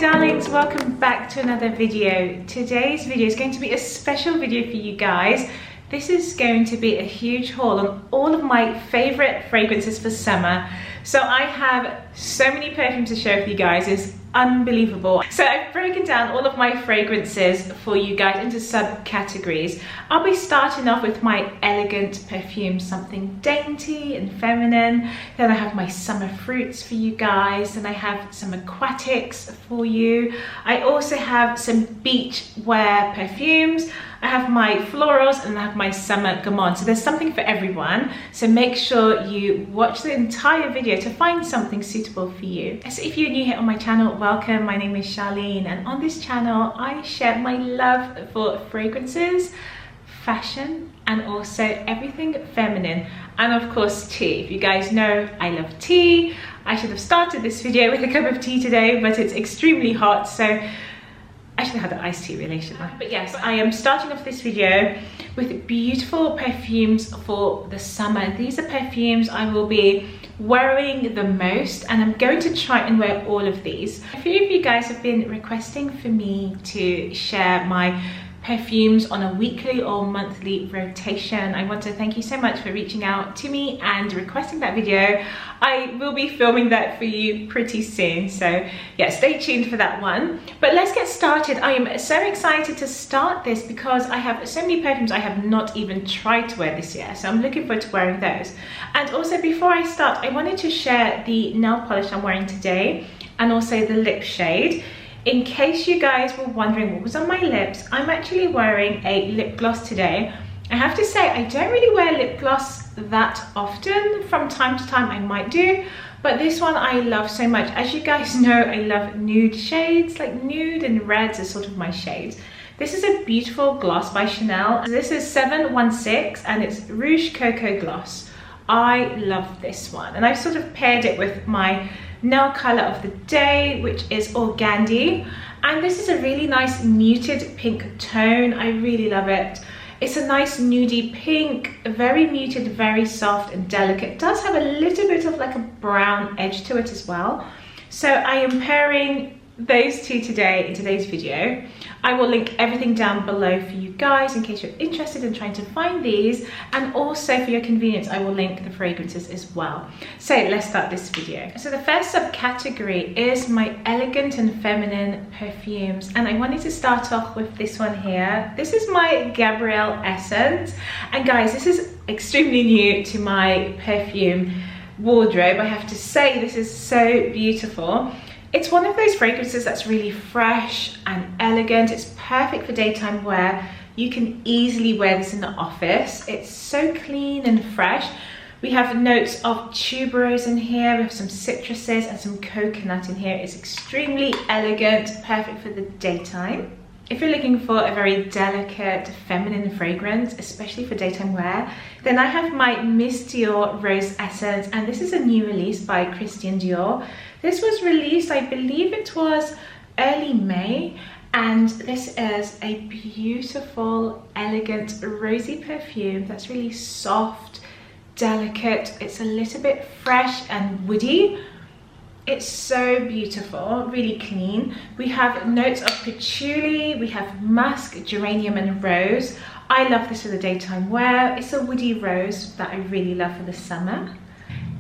darlings, welcome back to another video. Today's video is going to be a special video for you guys. This is going to be a huge haul on all of my favorite fragrances for summer. So I have so many perfumes to share with you guys, it's unbelievable. So I've broken down all of my fragrances for you guys into subcategories. I'll be starting off with my elegant perfumes, something dainty and feminine. Then I have my summer fruits for you guys. Then I have some aquatics for you. I also have some beach wear perfumes. I have my florals and I have my summer Gomme. So there's something for everyone. So make sure you watch the entire video to find something suitable for you. So if you're new here on my channel, welcome. My name is Charlene, and on this channel I share my love for fragrances, fashion, and also everything feminine, and of course tea. If you guys know, I love tea. I should have started this video with a cup of tea today, but it's extremely hot, so I should have had an iced tea really, shouldn't I? But yes, I am starting off this video with beautiful perfumes for the summer. These are perfumes I will be wearing the most, and I'm going to try and wear all of these. A few of you guys have been requesting for me to share my perfumes on a weekly or monthly rotation. I want to thank you so much for reaching out to me and requesting that video. I will be filming that for you pretty soon, so yeah, stay tuned for that one. But let's get started. I am so excited to start this because I have so many perfumes I have not even tried to wear this year, so I'm looking forward to wearing those. And also, before I start, I wanted to share the nail polish I'm wearing today and also the lip shade. In case you guys were wondering what was on my lips, I'm actually wearing a lip gloss today. I have to say, I don't really wear lip gloss that often. From time to time I might do, but this one I love so much. As you guys know, I love nude shades, like nude and reds are sort of my shades. This is a beautiful gloss by Chanel. This is 716 and it's Rouge Coco gloss. I love this one, and I've sort of paired it with my nail color of the day, which is Organdy, and this is a really nice muted pink tone. I really love it. It's a nice nudie pink, very muted, very soft and delicate. It does have a little bit of like a brown edge to it as well. So I am pairing those two today in today's video. I will link everything down below for you guys in case you're interested in trying to find these, and also for your convenience I will link the fragrances as well. So let's start this video. So the first subcategory is my elegant and feminine perfumes, and I wanted to start off with this one here. This is my Gabrielle Essence, and guys, this is extremely new to my perfume wardrobe. I have to say, this is so beautiful. It's one of those fragrances that's really fresh and elegant. It's perfect for daytime wear. You can easily wear this in the office. It's so clean and fresh. We have notes of tuberose in here. We have some citruses and some coconut in here. It's extremely elegant, perfect for the daytime. If you're looking for a very delicate feminine fragrance, especially for daytime wear, then I have my Miss Dior Rose Essence, and this is a new release by Christian Dior. This was released, I believe it was early May, and this is a beautiful, elegant, rosy perfume that's really soft, delicate. It's a little bit fresh and woody. It's so beautiful, really clean. We have notes of patchouli, we have musk, geranium and rose. I love this for the daytime wear. It's a woody rose that I really love for the summer.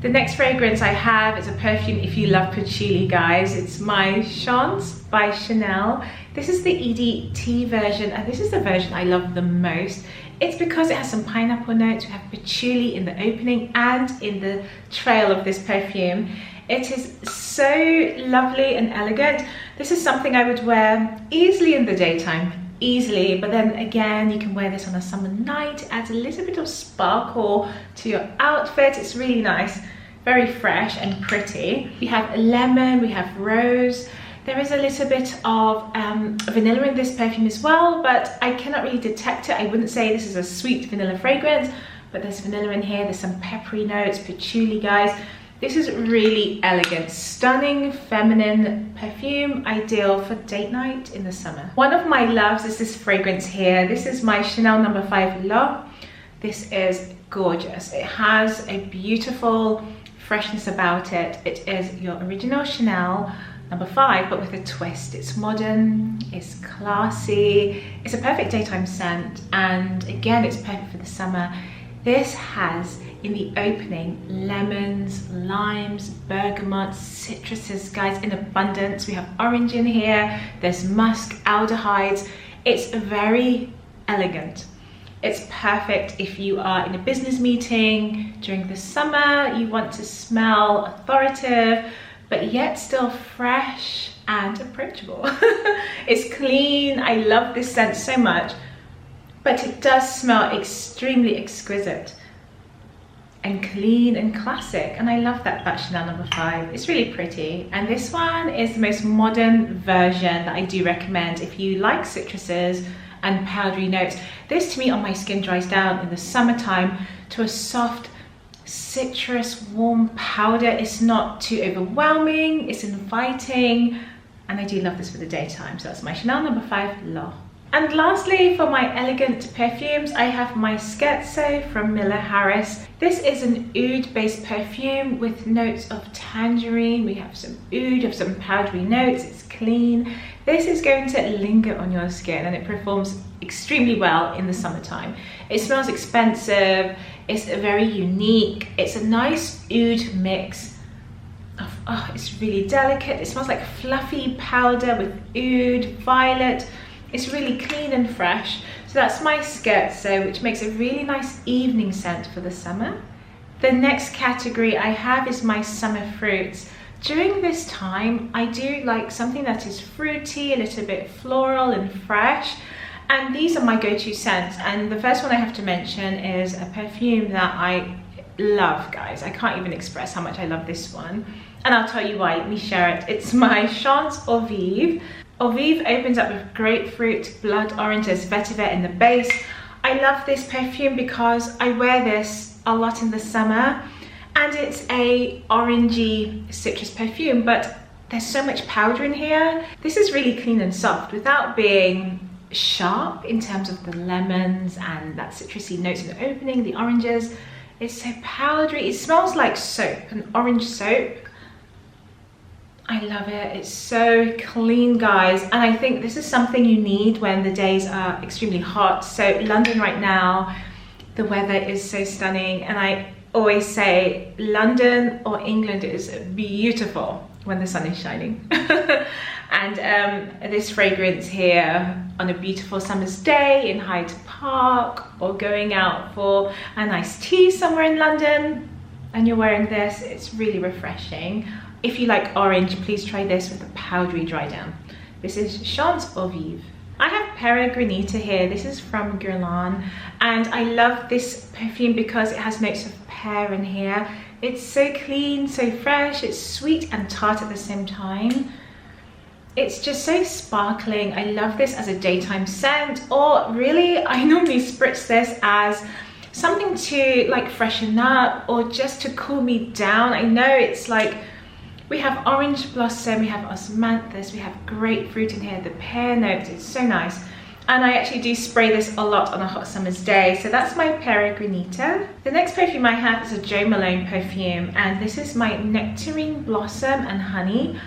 The next fragrance I have is a perfume if you love patchouli, guys. It's my Chance by Chanel. This is the EDT version, and this is the version I love the most. It's because it has some pineapple notes. We have patchouli in the opening and in the trail of this perfume. It is so lovely and elegant. This is something I would wear easily in the daytime, easily, but then again, you can wear this on a summer night. It adds a little bit of sparkle to your outfit. It's really nice, very fresh and pretty. We have lemon, we have rose. There is a little bit of vanilla in this perfume as well, but I cannot really detect it. I wouldn't say this is a sweet vanilla fragrance, but there's vanilla in here. There's some peppery notes, patchouli, guys. This is really elegant, stunning, feminine perfume, ideal for date night in the summer. One of my loves is this fragrance here. This is my Chanel No. 5 L'Eau. This is gorgeous. It has a beautiful freshness about it. It is your original Chanel, number 5, but with a twist. It's modern, it's classy, it's a perfect daytime scent, and again, it's perfect for the summer. This has, in the opening, lemons, limes, bergamots, citruses, guys, in abundance. We have orange in here, there's musk, aldehydes. It's very elegant. It's perfect if you are in a business meeting during the summer, you want to smell authoritative, but yet still fresh and approachable. It's clean. I love this scent so much, but it does smell extremely exquisite and clean and classic, and I love that about Chanel number 5. It's really pretty, and this one is the most modern version that I do recommend if you like citruses and powdery notes. This to me on my skin dries down in the summertime to a soft citrus warm powder. It's not too overwhelming, it's inviting, and I do love this for the daytime. So that's my Chanel number 5 L'Eau. And lastly, for my elegant perfumes, I have my Scherzo from Miller Harris. This is an oud based perfume with notes of tangerine. We have some oud, of some powdery notes. It's clean. This is going to linger on your skin, and it performs extremely well in the summertime. It smells expensive, it's very unique, it's a nice oud mix of, it's really delicate. It smells like fluffy powder with oud, violet. It's really clean and fresh. So that's my Scherzo, which makes a really nice evening scent for the summer. The next category I have is my summer fruits. During this time, I do like something that is fruity, a little bit floral and fresh. And these are my go-to scents. And the first one I have to mention is a perfume that I love, guys. I can't even express how much I love this one. And I'll tell you why, let me share it. It's my Chance Eau Vive. Eau Vive opens up with grapefruit, blood orange, there's vetiver in the base. I love this perfume because I wear this a lot in the summer, and it's a orangey citrus perfume, but there's so much powder in here. This is really clean and soft without being sharp in terms of the lemons and that citrusy notes in the opening, the oranges. It's so powdery. It smells like soap, an orange soap. I love it. It's so clean, guys, and I think this is something you need when the days are extremely hot. So London right now, the weather is so stunning, and I always say London or England is beautiful when the sun is shining. And this fragrance here on a beautiful summer's day in Hyde Park, or going out for a nice tea somewhere in London and you're wearing this, it's really refreshing. If you like orange, please try this with a powdery dry down. This is Chance Eau Vive. I have Peregrinita here. This is from Guerlain, and I love this perfume because it has notes of pear in here. It's so clean, so fresh, it's sweet and tart at the same time. It's just so sparkling. I love this as a daytime scent, or really I normally spritz this as something to like freshen up or just to cool me down. I know it's like, we have orange blossom, we have osmanthus, we have grapefruit in here, the pear notes, it's so nice. And I actually do spray this a lot on a hot summer's day. So that's my Peregrinita. The next perfume I have is a Jo Malone perfume, and this is my Nectarine Blossom and Honey.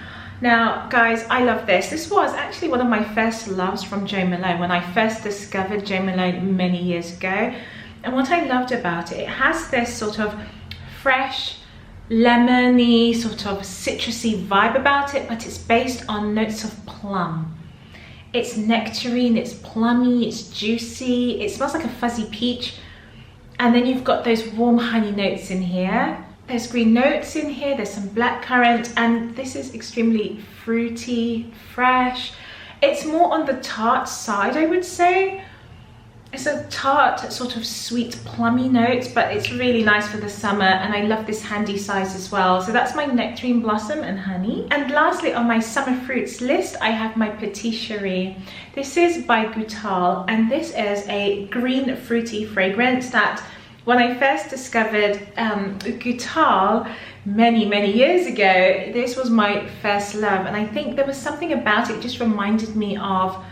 Now guys, I love this. This was actually one of my first loves from Jo Malone when I first discovered Jo Malone many years ago. And what I loved about it, it has this sort of fresh, lemony, sort of citrusy vibe about it, but it's based on notes of plum. It's nectarine, it's plummy, it's juicy, it smells like a fuzzy peach. And then you've got those warm honey notes in here. There's green notes in here, there's some blackcurrant, and this is extremely fruity, fresh. It's more on the tart side, I would say. It's a tart, sort of sweet, plummy notes, but it's really nice for the summer, and I love this handy size as well. So that's my Nectarine Blossom and Honey. And lastly, on my summer fruits list, I have my Petite Cherie. This is by Goutal, and this is a green fruity fragrance that when I first discovered Goutal many years ago, this was my first love. And I think there was something about it just reminded me of,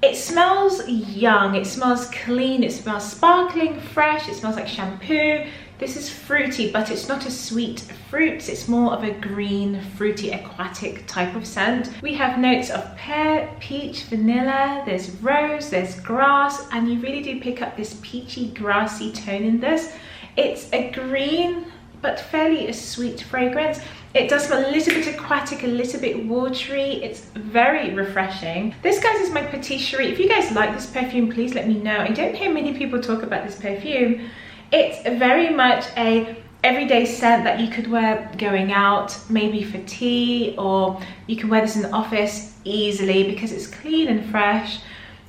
it smells young, it smells clean, it smells sparkling, fresh, it smells like shampoo. This is fruity, but it's not a sweet fruit. It's more of a green, fruity, aquatic type of scent. We have notes of pear, peach, vanilla, there's rose, there's grass, and you really do pick up this peachy, grassy tone in this. It's a green, but fairly a sweet fragrance. It does smell a little bit aquatic, a little bit watery. It's very refreshing. This, guys, is my Petite Cherie. If you guys like this perfume, please let me know. I don't hear many people talk about this perfume. It's very much a everyday scent that you could wear going out, maybe for tea, or you can wear this in the office easily because it's clean and fresh.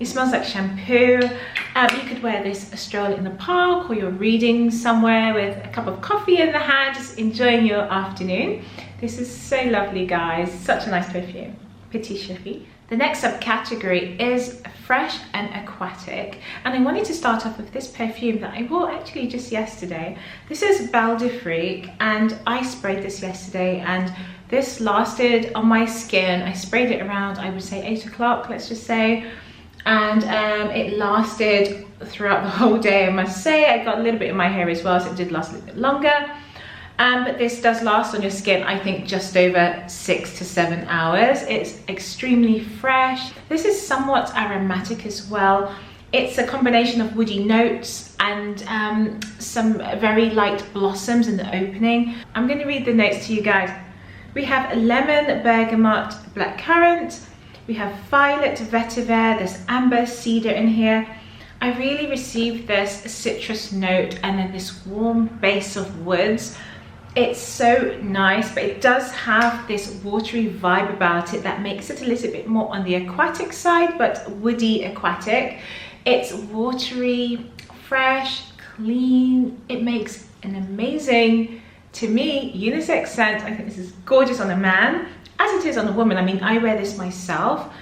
It smells like shampoo. You could wear this a stroll in the park, or you're reading somewhere with a cup of coffee in the hand, just enjoying your afternoon. This is so lovely, guys. Such a nice perfume. Petite Cherie. The next subcategory is fresh and aquatic, and I wanted to start off with this perfume that I wore actually just yesterday. This is Bal D'Afrique, and I sprayed this yesterday, and this lasted on my skin. I sprayed it around, I would say 8 o'clock, let's just say, and it lasted throughout the whole day, I must say. I got a little bit in my hair as well, so it did last a little bit longer. But this does last on your skin, I think, just over 6 to 7 hours. It's extremely fresh. This is somewhat aromatic as well. It's a combination of woody notes and some very light blossoms in the opening. I'm going to read the notes to you guys. We have lemon, bergamot, blackcurrant. We have violet, vetiver. There's amber, cedar in here. I really received this citrus note and then this warm base of woods. It's so nice, but it does have this watery vibe about it that makes it a little bit more on the aquatic side, but woody aquatic. It's watery, fresh, clean. It makes an amazing, to me, unisex scent. I think this is gorgeous on a man, as it is on a woman. I mean, I wear this myself,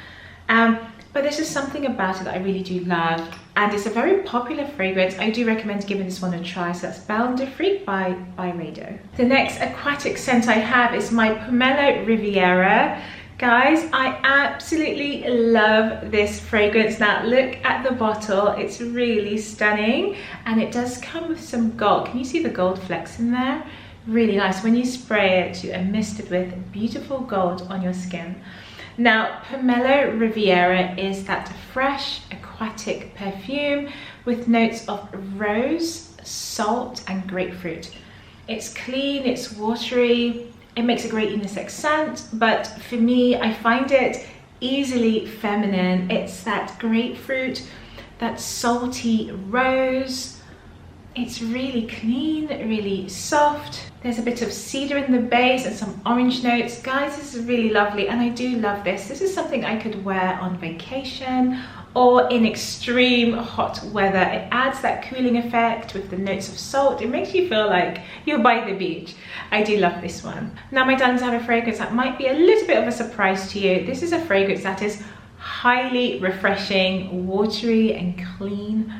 but there's just something about it that I really do love. And it's a very popular fragrance. I do recommend giving this one a try. So that's Bal D'Afrique by Rado. The next aquatic scent I have is my Pomelo Riviera. Guys, I absolutely love this fragrance. Now look at the bottle. It's really stunning. And it does come with some gold. Can you see the gold flecks in there? Really nice. When you spray it, you are misted with beautiful gold on your skin. Now, Pomelo Riviera is that fresh aquatic perfume with notes of rose, salt, and grapefruit. It's clean, it's watery, it makes a great unisex scent, but for me, I find it easily feminine. It's that grapefruit, that salty rose. It's really clean, really soft. There's a bit of cedar in the base and some orange notes. Guys, this is really lovely, and I do love this. This is something I could wear on vacation or in extreme hot weather. It adds that cooling effect with the notes of salt. It makes you feel like you're by the beach. I do love this one. Now, my darlings, I have a fragrance that might be a little bit of a surprise to you. This is a fragrance that is highly refreshing, watery, and clean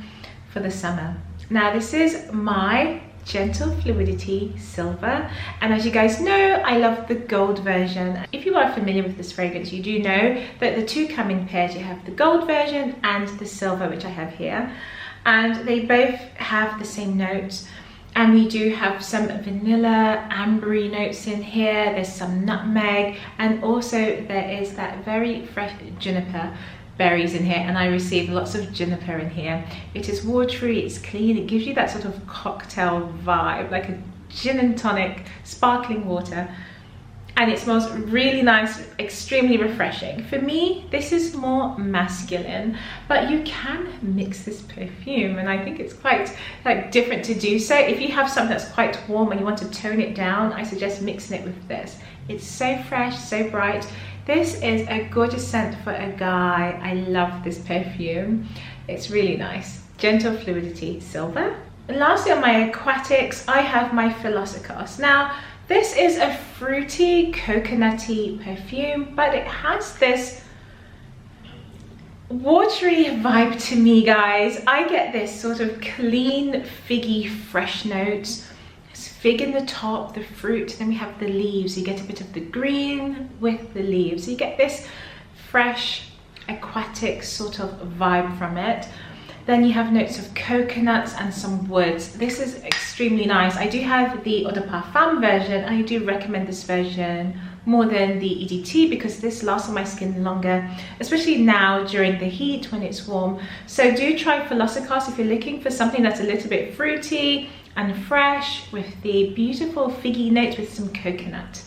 for the summer. Now, this is my Gentle Fluidity Silver, and as you guys know, I love the gold version. If you are familiar with this fragrance, you do know that the two come in pairs. You have the gold version and the silver, which I have here, and they both have the same notes. And we do have some vanilla, ambery notes in here. There's some nutmeg, and also there is that very fresh juniper berries in here, and I received lots of juniper in here. It is watery, it's clean, it gives you that sort of cocktail vibe, like a gin and tonic, sparkling water, and it smells really nice, extremely refreshing. For me, this is more masculine, but you can mix this perfume, and I think it's quite different to do so. If you have something that's quite warm and you want to tone it down, I suggest mixing it with this. It's so fresh, so bright. This is a gorgeous scent for a guy. I love this perfume. It's really nice. Gentle Fluidity Silver. And lastly, on my aquatics, I have my Philosophos. Now, this is a fruity, coconutty perfume, but it has this watery vibe to me, guys. I get this sort of clean, figgy, fresh notes. Fig in the top, the fruit, then we have the leaves. You get a bit of the green with the leaves. You get this fresh, aquatic sort of vibe from it. Then you have notes of coconuts and some woods. This is extremely nice. I do have the Eau de Parfum version. I do recommend this version more than the EDT because this lasts on my skin longer, especially now during the heat when it's warm. So do try Philosophos if you're looking for something that's a little bit fruity and fresh with the beautiful figgy notes with some coconut.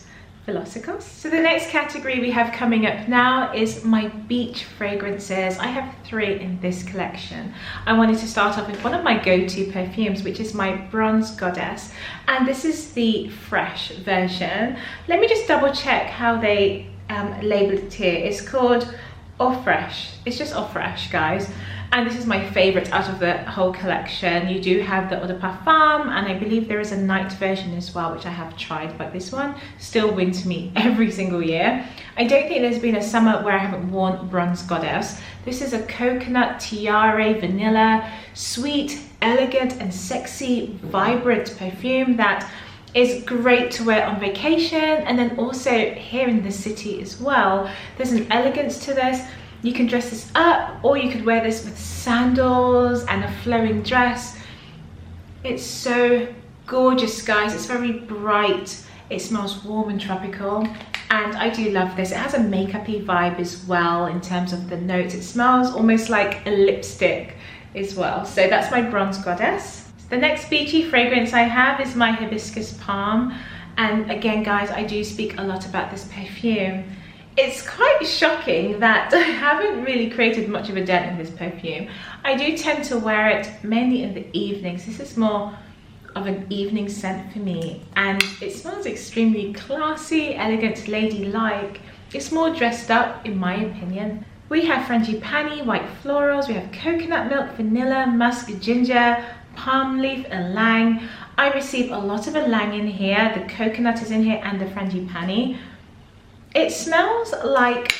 Philosophos. So the next category we have coming up now is my beach fragrances. I have 3 in this collection. I wanted to start off with one of my go-to perfumes, which is my Bronze Goddess, and this is the fresh version. Let me just double check how they labeled it here. It's called Eau Fresh. It's just Eau Fresh, guys. And this is my favorite out of the whole collection. You do have the Eau de Parfum, and I believe there is a night version as well, which I have tried, but this one still wins me every single year. I don't think there's been a summer where I haven't worn Bronze Goddess. This is a coconut tiare vanilla, sweet, elegant and sexy, vibrant perfume that is great to wear on vacation and then also here in the city as well. There's an elegance to this. You can dress this up, or you could wear this with sandals and a flowing dress. It's so gorgeous, guys. It's very bright. It smells warm and tropical, and I do love this. It has a makeup-y vibe as well in terms of the notes. It smells almost like a lipstick as well. So that's my Bronze Goddess. The next beachy fragrance I have is my Hibiscus Palm, and again, guys, I do speak a lot about this perfume. It's quite shocking that I haven't really created much of a dent in this perfume. I do tend to wear it mainly in the evenings. This is more of an evening scent for me, and it smells extremely classy, elegant, ladylike. It's more dressed up in my opinion. We have frangipani, white florals, we have coconut milk, vanilla, musk, ginger, palm leaf, ylang. I receive a lot of ylang in here. The coconut is in here and the frangipani. It smells like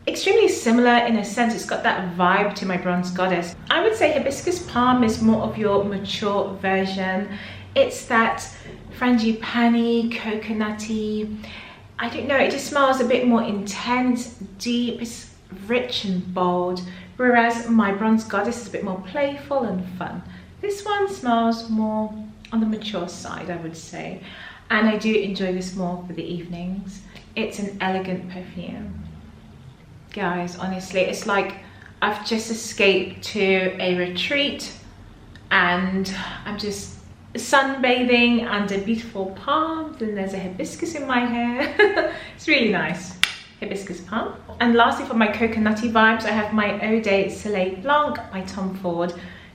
extremely similar in a sense. It's got that vibe to my Bronze Goddess. I would say Hibiscus Palm is more of your mature version. It's that frangipani, coconutty. I don't know, it just smells a bit more intense, deep, it's rich and bold. Whereas my Bronze Goddess is a bit more playful and fun. This one smells more on the mature side, I would say. And I do enjoy this more for the evenings. It's an elegant perfume. Guys, honestly, it's like I've just escaped to a retreat and I'm just sunbathing under beautiful palms, and there's a hibiscus in my hair. It's really nice. Hibiscus Palm. And lastly, for my coconutty vibes, I have my Eau de Soleil Blanc by Tom Ford.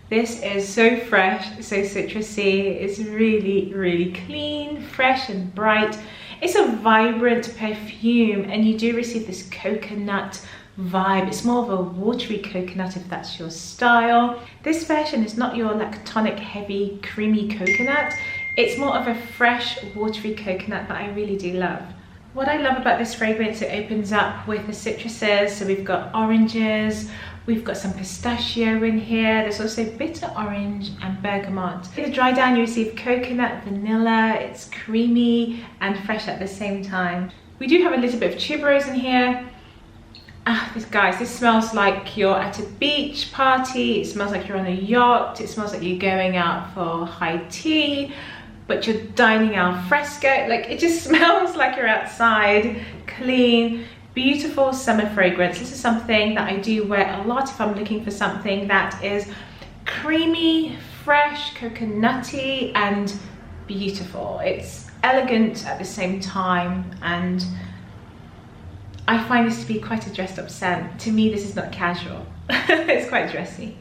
This is so fresh, so citrusy. It's really, really clean, fresh and bright. It's a vibrant perfume, and you do receive this coconut vibe. It's more of a watery coconut if that's your style. This version is not your lactonic, heavy, creamy coconut. It's more of a fresh, watery coconut that I really do love. What I love about this fragrance, it opens up with the citruses. So we've got oranges, we've got some pistachio in here. There's also bitter orange and bergamot. In the dry down, you receive coconut, vanilla. It's creamy and fresh at the same time. We do have a little bit of tuberose in here. Guys, this smells like you're at a beach party. It smells like you're on a yacht. It smells like you're going out for high tea, but you're dining al fresco. Like, it just smells like you're outside, clean, beautiful summer fragrance. This is something that I do wear a lot if I'm looking for something that is creamy, fresh, coconutty, and beautiful. It's elegant at the same time, and I find this to be quite a dressed up scent. To me, this is not casual. It's quite dressy.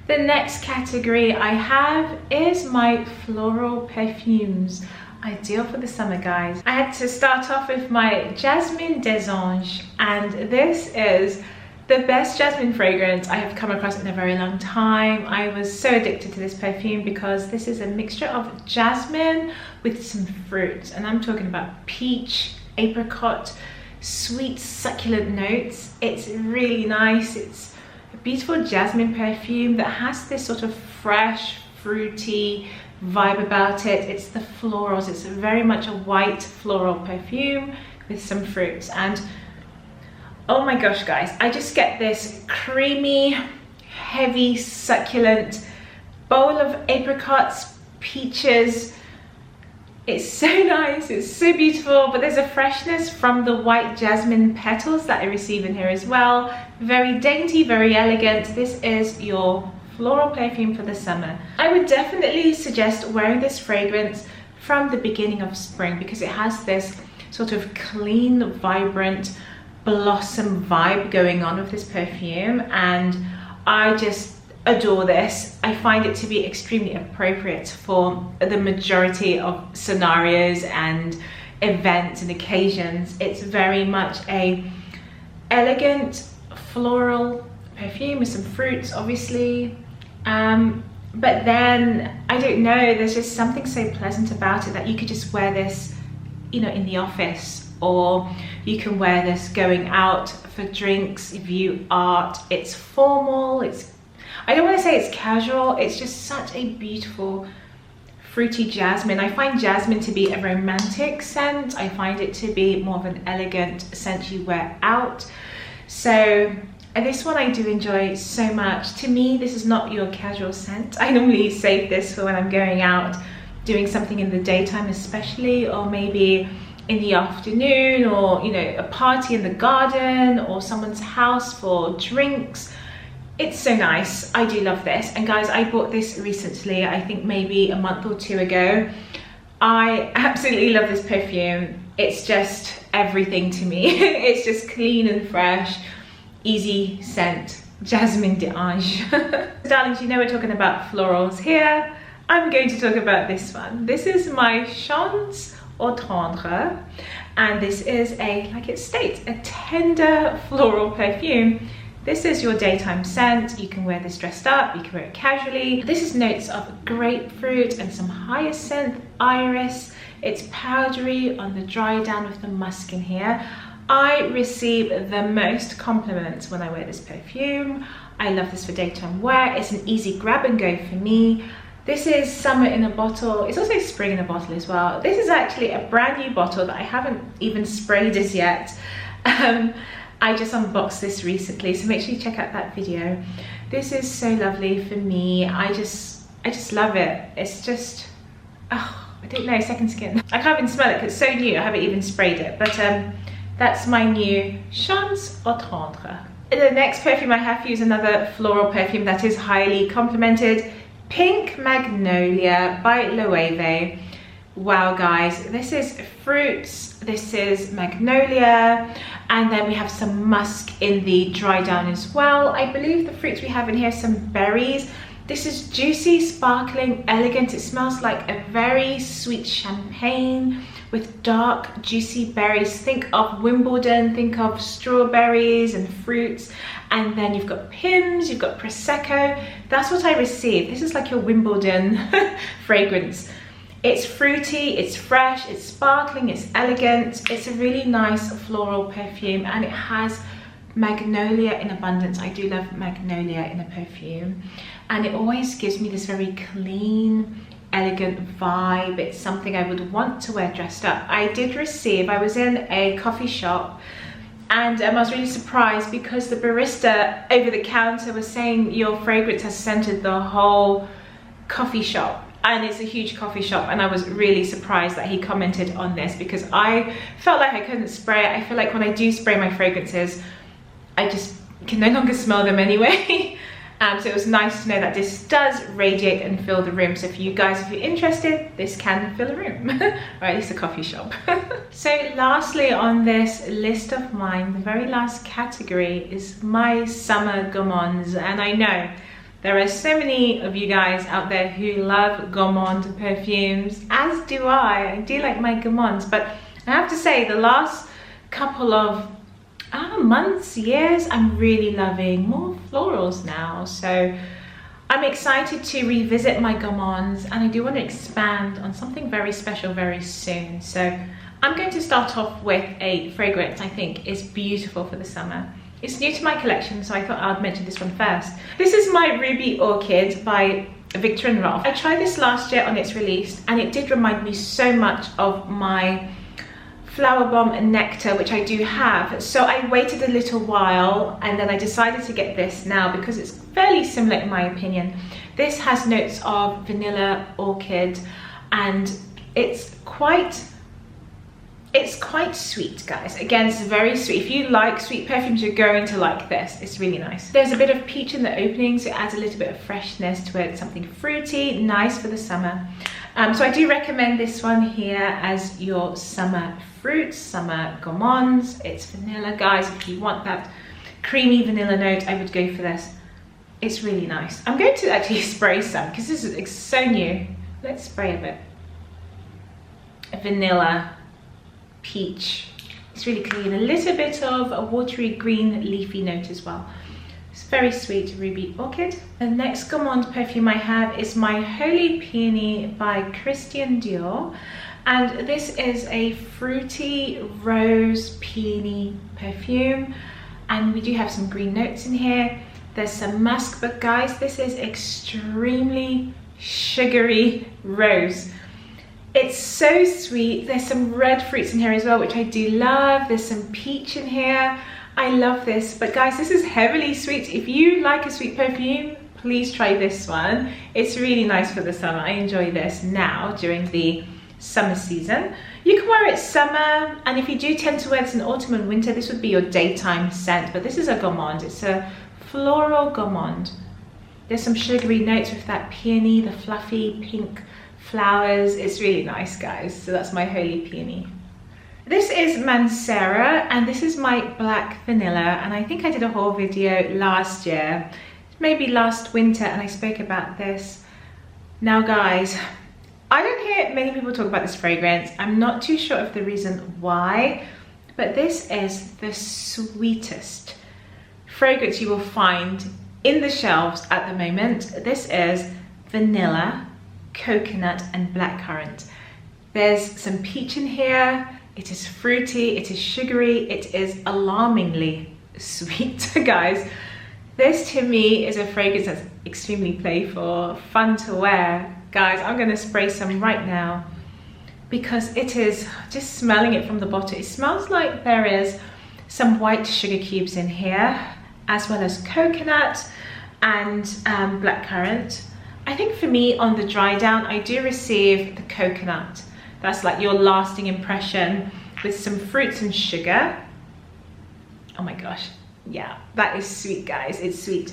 The next category I have is my floral perfumes. Ideal for the summer, guys. I had to start off with my Jasmine des Anges, and this is the best jasmine fragrance I have come across in a very long time. I was so addicted to this perfume because this is a mixture of jasmine with some fruits, and I'm talking about peach, apricot, sweet, succulent notes. It's really nice. It's a beautiful jasmine perfume that has this sort of fresh, fruity vibe about it. It's the florals. It's very much a white floral perfume with some fruits, and oh my gosh, guys, I just get this creamy, heavy, succulent bowl of apricots, peaches. It's so nice, it's so beautiful, but there's a freshness from the white jasmine petals that I receive in here as well. Very dainty, very elegant. This is your floral perfume for the summer. I would definitely suggest wearing this fragrance from the beginning of spring because it has this sort of clean, vibrant blossom vibe going on with this perfume, and I just adore this. I find it to be extremely appropriate for the majority of scenarios and events and occasions. It's very much a elegant floral perfume with some fruits, obviously, but then I don't know, there's just something so pleasant about it that you could just wear this, you know, in the office, or you can wear this going out for drinks, view art. It's formal, I don't want to say it's casual, it's just such a beautiful fruity jasmine. I find jasmine to be a romantic scent. I find it to be more of an elegant scent you wear out. So this one I do enjoy so much. To me, this is not your casual scent. I normally save this for when I'm going out, doing something in the daytime especially, or maybe in the afternoon, or, you know, a party in the garden or someone's house for drinks. It's so nice. I do love this. And guys, I bought this recently, I think maybe a month or two ago. I absolutely love this perfume. It's just everything to me. It's just clean and fresh, easy scent, jasmine d'ange. Darlings, you know we're talking about florals here. I'm going to talk about this one. This is my Chance Au Tendre, and this is a, like it states, a tender floral perfume. This is your daytime scent. You can wear this dressed up, you can wear it casually. This is notes of grapefruit and some hyacinth, iris. It's powdery on the dry down with the musk in here. I receive the most compliments when I wear this perfume. I love this for daytime wear. It's an easy grab and go for me. This is summer in a bottle. It's also spring in a bottle as well. This is actually a brand new bottle that I haven't even sprayed as yet. I just unboxed this recently, so make sure you check out that video. This is so lovely for me. I just love it. It's just, oh, I don't know, second skin. I can't even smell it because it's so new. I haven't even sprayed it, but that's my new Chance Au Tendre. The next perfume I have for you is another floral perfume that is highly complimented. Pink Magnolia by Loewe. Wow guys, this is fruits, this is magnolia, and then we have some musk in the dry down as well. I believe the fruits we have in here are some berries. This is juicy, sparkling, elegant. It smells like a very sweet champagne with dark, juicy berries. Think of Wimbledon, think of strawberries and fruits. And then you've got Pimm's, you've got Prosecco. That's what I received. This is like your Wimbledon fragrance. It's fruity, it's fresh, it's sparkling, it's elegant. It's a really nice floral perfume, and it has magnolia in abundance. I do love magnolia in a perfume, and it always gives me this very clean, elegant vibe. It's something I would want to wear dressed up. I did receive, I was in a coffee shop, and I was really surprised because the barista over the counter was saying your fragrance has scented the whole coffee shop. And it's a huge coffee shop, and I was really surprised that he commented on this because I felt like I couldn't spray it. I feel like when I do spray my fragrances, I just can no longer smell them anyway. So it was nice to know that this does radiate and fill the room. So for you guys, if you're interested, this can fill a room, or at least a coffee shop. So lastly on this list of mine, the very last category is my summer gourmands. And I know there are so many of you guys out there who love gourmand perfumes, as do I. I do like my gourmands, but I have to say the last couple of months, years, I'm really loving more florals now. So I'm excited to revisit my gourmands, and I do want to expand on something very special very soon. So I'm going to start off with a fragrance I think is beautiful for the summer. It's new to my collection, so I thought I'd mention this one first. This is my Ruby Orchid by Viktor & Rolf. I tried this last year on its release, and it did remind me so much of my Flower Bomb and Nectar, which I do have. So I waited a little while and then I decided to get this now because it's fairly similar in my opinion. This has notes of vanilla, orchid, and it's quite sweet, guys. Again, it's very sweet. If you like sweet perfumes, you're going to like this. It's really nice. There's a bit of peach in the opening, so it adds a little bit of freshness to it. Something fruity, nice for the summer. So I do recommend this one here as your summer fruits, summer gourmands. It's vanilla, guys. If you want that creamy vanilla note, I would go for this. It's really nice. I'm going to actually spray some because this is so new. Let's spray a bit. Vanilla, peach. It's really clean. A little bit of a watery green leafy note as well. It's very sweet, ruby orchid. The next gourmand perfume I have is my Holy Peony by Christian Dior, and this is a fruity rose peony perfume, and we do have some green notes in here. There's some musk, but guys, this is extremely sugary rose. It's so sweet. There's some red fruits in here as well, which I do love. There's some peach in here. I love this, but guys, this is heavily sweet. If you like a sweet perfume, please try this one. It's really nice for the summer. I enjoy this now during the summer season. You can wear it summer, and if you do tend to wear this in autumn and winter, this would be your daytime scent, but this is a gourmand. It's a floral gourmand. There's some sugary notes with that peony, the fluffy pink flowers. It's really nice, guys. So that's my Holy Peony. This is Mancera, and this is my black vanilla, and I think I did a whole video last year, maybe last winter, and I spoke about this. Now guys, I don't hear many people talk about this fragrance. I'm not too sure of the reason why, but this is the sweetest fragrance you will find in the shelves at the moment. This is vanilla, coconut, and blackcurrant. There's some peach in here. It is fruity, it is sugary, it is alarmingly sweet, guys. This to me is a fragrance that's extremely playful, fun to wear. Guys, I'm gonna spray some right now because it is, just smelling it from the bottle, it smells like there is some white sugar cubes in here, as well as coconut and blackcurrant. I think for me on the dry down, I do receive the coconut. That's like your lasting impression with some fruits and sugar. Oh my gosh, yeah, that is sweet, guys. It's sweet.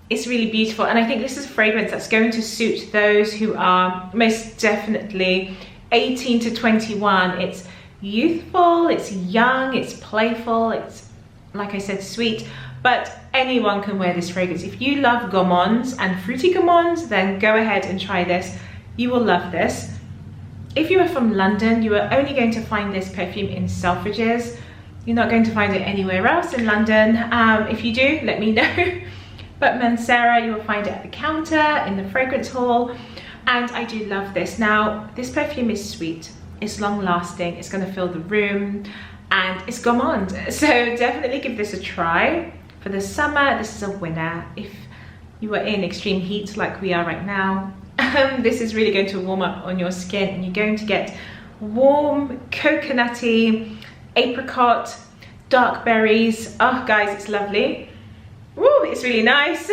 It's really beautiful, and I think this is a fragrance that's going to suit those who are most definitely 18 to 21. It's youthful, it's young, it's playful, it's, like I said, sweet, but anyone can wear this fragrance. If you love gourmands and fruity gourmands, then go ahead and try this. You will love this. If you are from London, you are only going to find this perfume in Selfridges. You're not going to find it anywhere else in London. If you do, let me know. But Mancera, you will find it at the counter, in the fragrance hall. And I do love this. Now, this perfume is sweet. It's long lasting. It's going to fill the room. And it's gourmand. So definitely give this a try. For the summer, this is a winner. If you are in extreme heat like we are right now, this is really going to warm up on your skin, and you're going to get warm, coconutty, apricot, dark berries. Oh guys, it's lovely. Woo, it's really nice.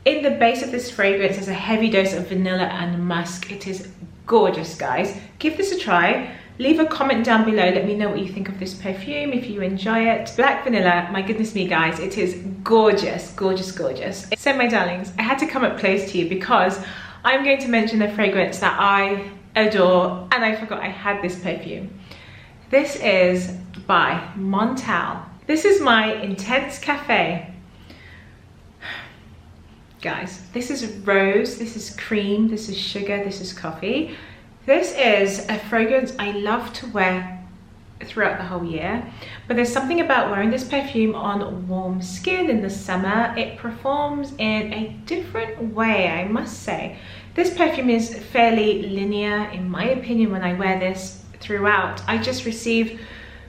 In the base of this fragrance, there's a heavy dose of vanilla and musk. It is gorgeous, guys. Give this a try. Leave a comment down below. Let me know what you think of this perfume, if you enjoy it. Black vanilla, my goodness me, guys, it is gorgeous, gorgeous, gorgeous. So my darlings, I had to come up close to you because I'm going to mention a fragrance that I adore, and I forgot I had this perfume. This is by Montblanc. This is my Intense Cafe. Guys, this is rose, this is cream, this is sugar, this is coffee. This is a fragrance I love to wear throughout the whole year, but there's something about wearing this perfume on warm skin in the summer. It performs in a different way, I must say. This perfume is fairly linear, in my opinion, when I wear this throughout. I just receive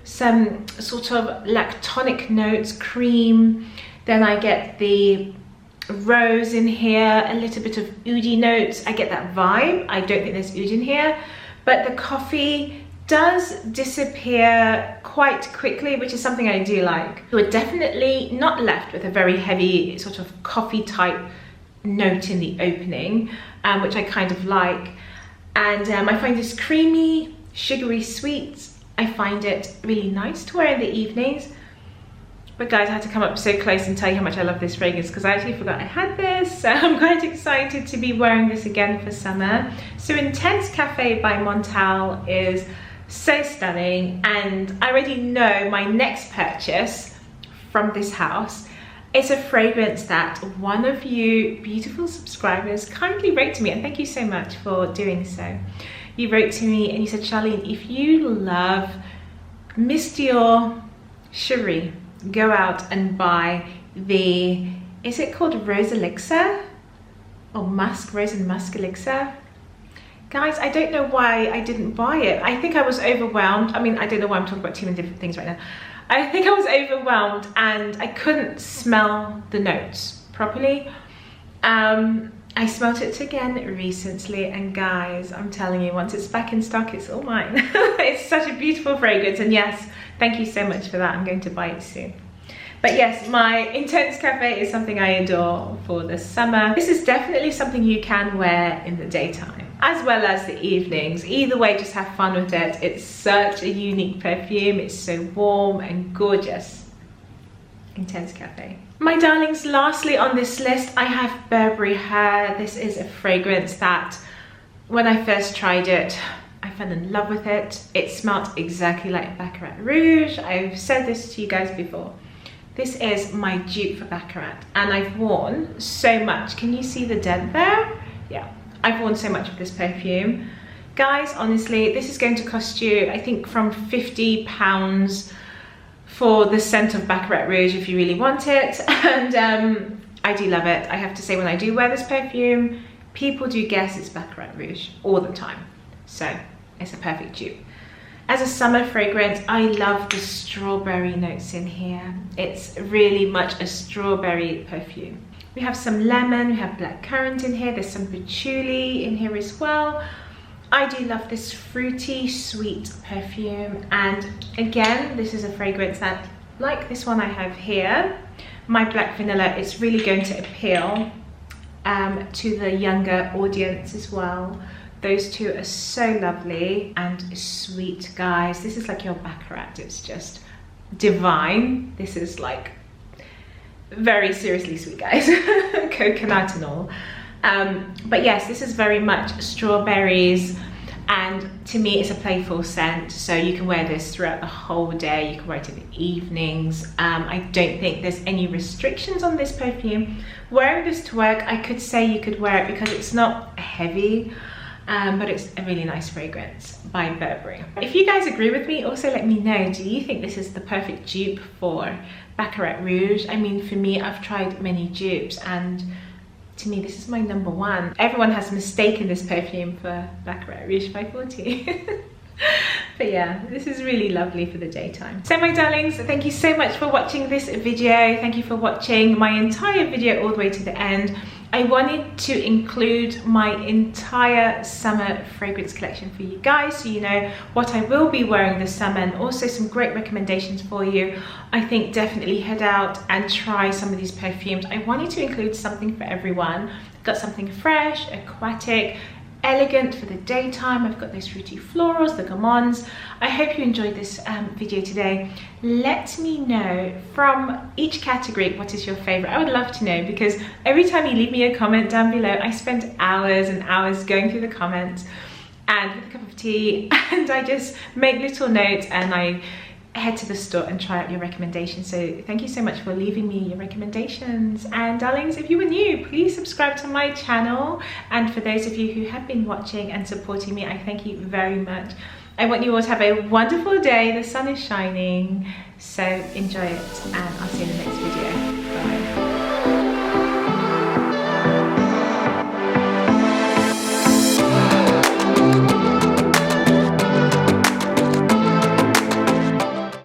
some sort of lactonic notes, cream, then I get the rose in here, a little bit of oud notes. I get that vibe. I don't think there's oud in here, but the coffee does disappear quite quickly, which is something I do like. We're definitely not left with a very heavy sort of coffee type note in the opening, which I kind of like. And I find this creamy, sugary sweet. I find it really nice to wear in the evenings. But guys, I had to come up so close and tell you how much I love this fragrance because I actually forgot I had this. So I'm quite excited to be wearing this again for summer. So Intense Cafe by Montal is so stunning, and I already know my next purchase from this house is a fragrance that one of you beautiful subscribers kindly wrote to me, and thank you so much for doing so. You wrote to me and you said, Charlene, if you love Petite Cherie, go out and buy the, is it called Rose Elixir? Or Rose and Musk Elixir? Guys, I don't know why I didn't buy it. I think I was overwhelmed. I mean, I don't know why I'm talking about too many different things right now. I think I was overwhelmed and I couldn't smell the notes properly. I smelled it again recently, and guys, I'm telling you, once it's back in stock, it's all mine. It's such a beautiful fragrance, and yes, thank you so much for that. I'm going to buy it soon. But yes, my Intense Cafe is something I adore for the summer. This is definitely something you can wear in the daytime, as well as the evenings. Either way, just have fun with it. It's such a unique perfume. It's so warm and gorgeous. Intense Cafe. My darlings, lastly on this list, I have Burberry Hair. This is a fragrance that when I first tried it, I fell in love with it. It smelled exactly like Baccarat Rouge. I've said this to you guys before. This is my dupe for Baccarat, and I've worn so much. Can you see the dent there? Yeah, I've worn so much of this perfume. Guys, honestly, this is going to cost you, I think, from £50 for the scent of Baccarat Rouge if you really want it. And I do love it. I have to say, when I do wear this perfume, people do guess it's Baccarat Rouge all the time. So it's a perfect dupe. As a summer fragrance, I love the strawberry notes in here. It's really much a strawberry perfume. We have some lemon, we have blackcurrant in here, there's some patchouli in here as well. I do love this fruity, sweet perfume. And again, this is a fragrance that, like this one I have here, my black vanilla, it's really going to appeal to the younger audience as well. Those two are so lovely and sweet, guys. This is like your Baccarat. It's just divine. This is like very seriously sweet, guys. Coconut and all. But yes, this is very much strawberries, and to me it's a playful scent, so you can wear this throughout the whole day. You can wear it in the evenings. I don't think there's any restrictions on this perfume. Wearing this to work, I could say you could wear it because it's not heavy. But it's a really nice fragrance by Burberry. If you guys agree with me, also let me know, do you think this is the perfect dupe for Baccarat Rouge? I mean, for me, I've tried many dupes, and to me, this is my number one. Everyone has mistaken this perfume for Baccarat Rouge 540. But yeah, this is really lovely for the daytime. So my darlings, thank you so much for watching this video. Thank you for watching my entire video all the way to the end. I wanted to include my entire summer fragrance collection for you guys, so you know what I will be wearing this summer, and also some great recommendations for you. I think definitely head out and try some of these perfumes. I wanted to include something for everyone. I've got something fresh, aquatic, elegant for the daytime. I've got those fruity florals, the Gommes. I hope you enjoyed this video today. Let me know from each category what is your favorite. I would love to know, because every time you leave me a comment down below, I spend hours and hours going through the comments and with a cup of tea, and I just make little notes and I head to the store and try out your recommendations. So thank you so much for leaving me your recommendations. And darlings, if you are new, please subscribe to my channel. And for those of you who have been watching and supporting me, I thank you very much. I want you all to have a wonderful day. The sun is shining, so enjoy it, and I'll see you in the next video.